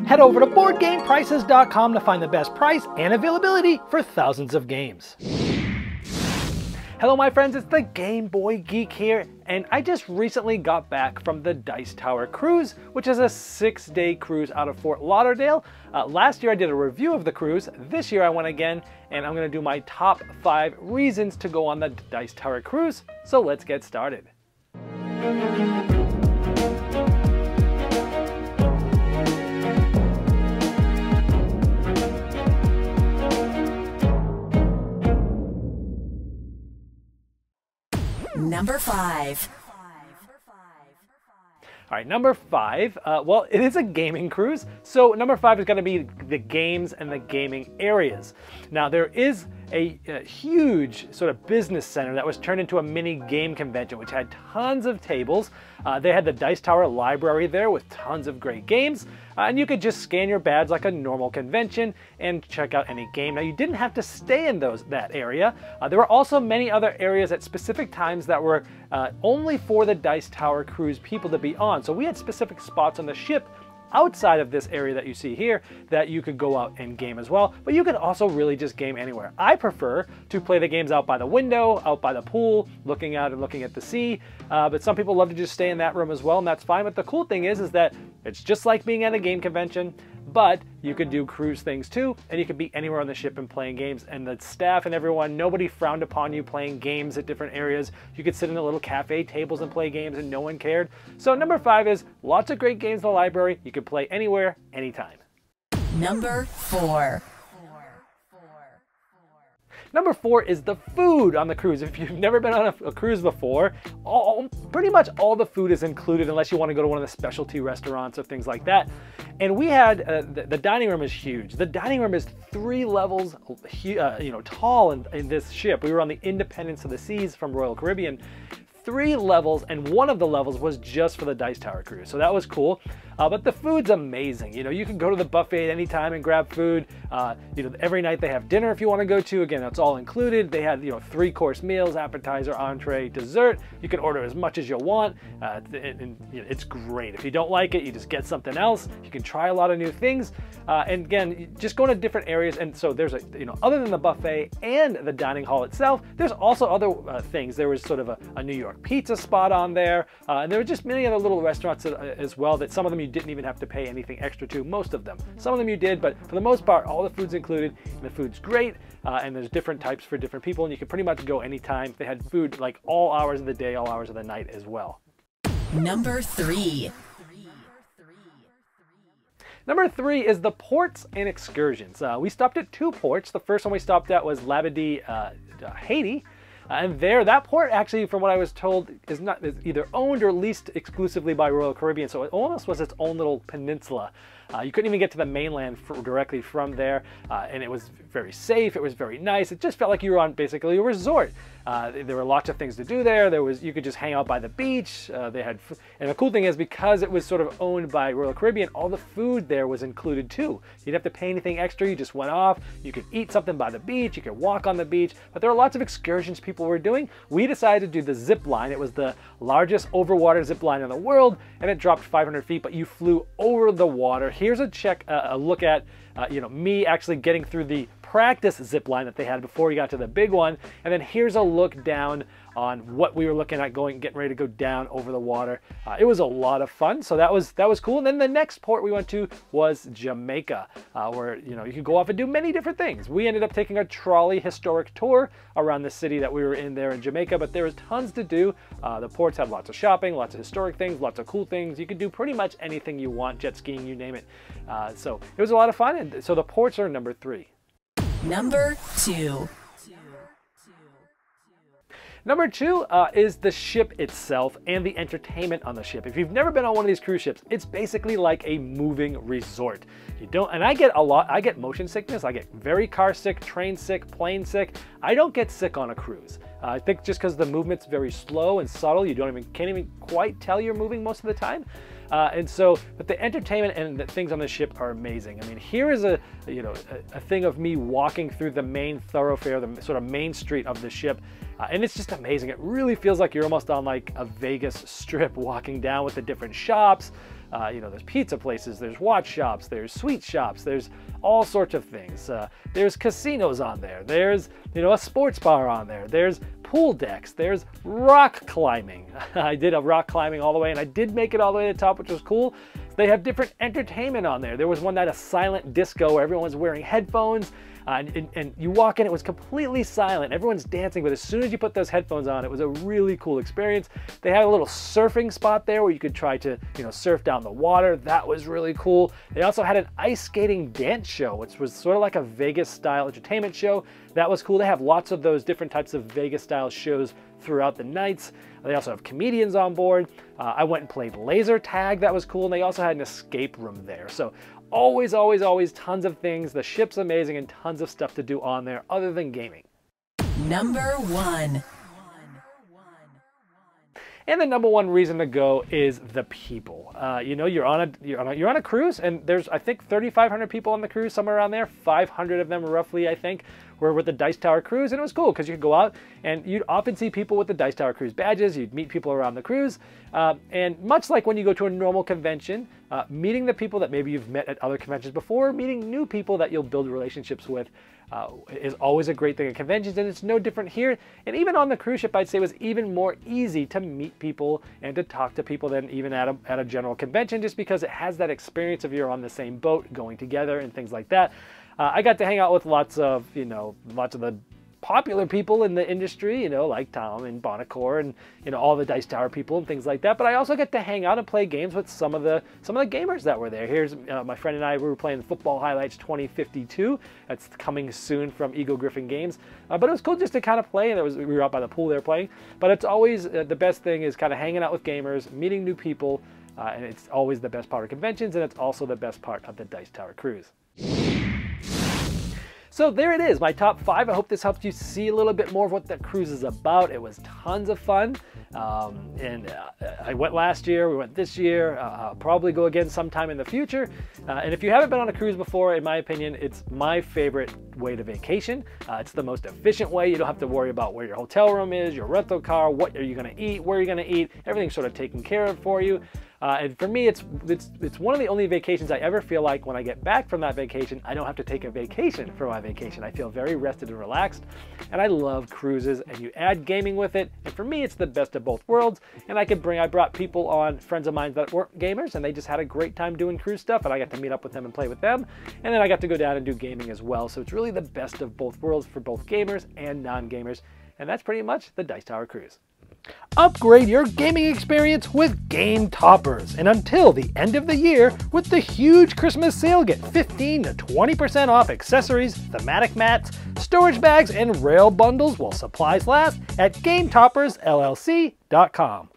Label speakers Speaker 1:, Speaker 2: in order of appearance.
Speaker 1: Head over to BoardGamePrices.com to find the best price and availability for thousands of games. Hello my friends, it's the Game Boy Geek here, and I just recently got back from the Dice Tower Cruise, which is a 6-day cruise out of Fort Lauderdale. Last year I did a review of the cruise. This year I went again, and I'm going to do my top 5 reasons to go on the Dice Tower Cruise. So let's get started.
Speaker 2: Number 5.
Speaker 1: All right, number 5, well, it is a gaming cruise, so number 5 is going to be the games and the gaming areas. Now, there is a huge sort of business center that was turned into a mini game convention, which had tons of tables. They had the Dice Tower library there with tons of great games, and you could just scan your badge like a normal convention and check out any game. Now, you didn't have to stay in that area. There were also many other areas at specific times that were only for the Dice Tower Cruise people to be on. So we had specific spots on the ship outside of this area that you see here that you could go out and game as well, but you could also really just game anywhere. I prefer to play the games out by the window, out by the pool, looking out and looking at the sea, but some people love to just stay in that room as well, and that's fine. But the cool thing is that it's just like being at a game convention, but you could do cruise things too, and you could be anywhere on the ship and playing games, and the staff and everyone, nobody frowned upon you playing games at different areas. You could sit in the little cafe tables and play games and no one cared. So number 5 is lots of great games in the library. You could play anywhere, anytime.
Speaker 2: Number 4.
Speaker 1: Number 4 is the food on the cruise. If you've never been on a cruise before, pretty much all the food is included unless you want to go to one of the specialty restaurants or things like that. And we had, the dining room is huge. The dining room is 3 levels tall in this ship. We were on the Independence of the Seas from Royal Caribbean. 3 levels, and one of the levels was just for the Dice Tower Cruise, so that was cool. But the food's amazing. You know, you can go to the buffet at any time and grab food. Every night they have dinner if you want to go to. Again, that's all included. They had 3-course meals, appetizer, entree, dessert. You can order as much as you want. It's great. If you don't like it, you just get something else. You can try a lot of new things. And again, just go to different areas. And so there's other than the buffet and the dining hall itself, there's also other things. There was sort of a New York pizza spot on there, and there were just many other little restaurants as well that some of them you didn't even have to pay anything extra to. Most of them. Some of them you did, but for the most part, all the food's included, and the food's great, and there's different types for different people, and you can pretty much go anytime. They had food like all hours of the day, all hours of the night as well.
Speaker 2: Number 3.
Speaker 1: Number 3 is the ports and excursions. We stopped at 2 ports. The first one we stopped at was Labadee, Haiti. And that port actually, from what I was told, is either owned or leased exclusively by Royal Caribbean. So it almost was its own little peninsula. You couldn't even get to the mainland directly from there, and it was very safe. It was very nice. It just felt like you were on basically a resort. There were lots of things to do there. You could just hang out by the beach. And the cool thing is, because it was sort of owned by Royal Caribbean, all the food there was included too. You didn't have to pay anything extra. You just went off. You could eat something by the beach. You could walk on the beach. But there were lots of excursions people were doing. We decided to do the zip line. It was the largest overwater zip line in the world, and it dropped 500 feet, but you flew over the water. Here's a look at me actually getting through the practice zip line that they had before we got to the big one, and then here's a look down on what we were looking at getting ready to go down over the water. It was a lot of fun, so that was cool. And then the next port we went to was Jamaica, where you could go off and do many different things. We ended up taking a trolley historic tour around the city that we were in there in Jamaica, but there was tons to do. The ports had lots of shopping, lots of historic things, lots of cool things. You could do pretty much anything you want, jet skiing, you name it. So it was a lot of fun, and so the ports are number 3.
Speaker 2: Number 2.
Speaker 1: Number 2 is the ship itself and the entertainment on the ship. If you've never been on one of these cruise ships, it's basically like a moving resort. And I get motion sickness. I get very car sick, train sick, plane sick. I don't get sick on a cruise. I think just because the movement's very slow and subtle, you can't even quite tell you're moving most of the time. But the entertainment and the things on the ship are amazing. I mean, here is a thing of me walking through the main thoroughfare, the sort of main street of the ship, and it's just amazing. It really feels like you're almost on like a Vegas strip walking down with the different shops. There's pizza places, there's watch shops, there's sweet shops, there's all sorts of things. There's casinos on there. There's, a sports bar on there. There's pool decks. There's rock climbing. I did a rock climbing all the way, and I did make it all the way to the top, which was cool. They have different entertainment on there. There was one night a silent disco where everyone was wearing headphones, and you walk in, it was completely silent. Everyone's dancing, but as soon as you put those headphones on, it was a really cool experience. They had a little surfing spot there where you could try to, surf down the water. That was really cool. They also had an ice skating dance show, which was sort of like a Vegas-style entertainment show. That was cool. They have lots of those different types of Vegas-style shows throughout the nights. They also have comedians on board. I went and played laser tag. That was cool. And they also had an escape room there. So always, always, always tons of things. The ship's amazing and tons of stuff to do on there other than gaming.
Speaker 2: Number 1.
Speaker 1: And the number one reason to go is the people. You're on a cruise, and there's, I think, 3,500 people on the cruise, somewhere around there. 500 of them, roughly, I think, were with the Dice Tower cruise, and it was cool because you could go out and you'd often see people with the Dice Tower cruise badges. You'd meet people around the cruise, and much like when you go to a normal convention, meeting the people that maybe you've met at other conventions before, meeting new people that you'll build relationships with, is always a great thing at conventions, and it's no different here. And even on the cruise ship, I'd say it was even more easy to meet people and to talk to people than even at a general convention, just because it has that experience of you're on the same boat going together and things like that. I got to hang out with lots of the popular people in the industry, like Tom and Bonacore and all the Dice Tower people and things like that. But I also get to hang out and play games with some of the gamers that were there. Here's my friend and I. We were playing Football Highlights 2052. That's coming soon from Eagle Griffin Games. But it was cool just to kind of play. And we were out by the pool there playing. But it's always the best thing is kind of hanging out with gamers, meeting new people, and it's always the best part of conventions, and it's also the best part of the Dice Tower cruise. So there it is, my top 5. I hope this helps you see a little bit more of what the cruise is about. It was tons of fun. I went last year, we went this year, I'll probably go again sometime in the future. And if you haven't been on a cruise before, in my opinion, it's my favorite way to vacation. It's the most efficient way. You don't have to worry about where your hotel room is, your rental car, what are you gonna eat, where are you gonna eat, everything's sort of taken care of for you. And for me, it's one of the only vacations I ever feel like when I get back from that vacation, I don't have to take a vacation for my vacation. I feel very rested and relaxed, and I love cruises, and you add gaming with it, and for me, it's the best of both worlds. And I brought people on, friends of mine that weren't gamers, and they just had a great time doing cruise stuff, and I got to meet up with them and play with them, and then I got to go down and do gaming as well. So it's really the best of both worlds for both gamers and non-gamers, and that's pretty much the Dice Tower cruise. Upgrade your gaming experience with Game Toppers, and until the end of the year, with the huge Christmas sale, get 15 to 20% off accessories, thematic mats, storage bags, and rail bundles while supplies last at GameToppersLLC.com.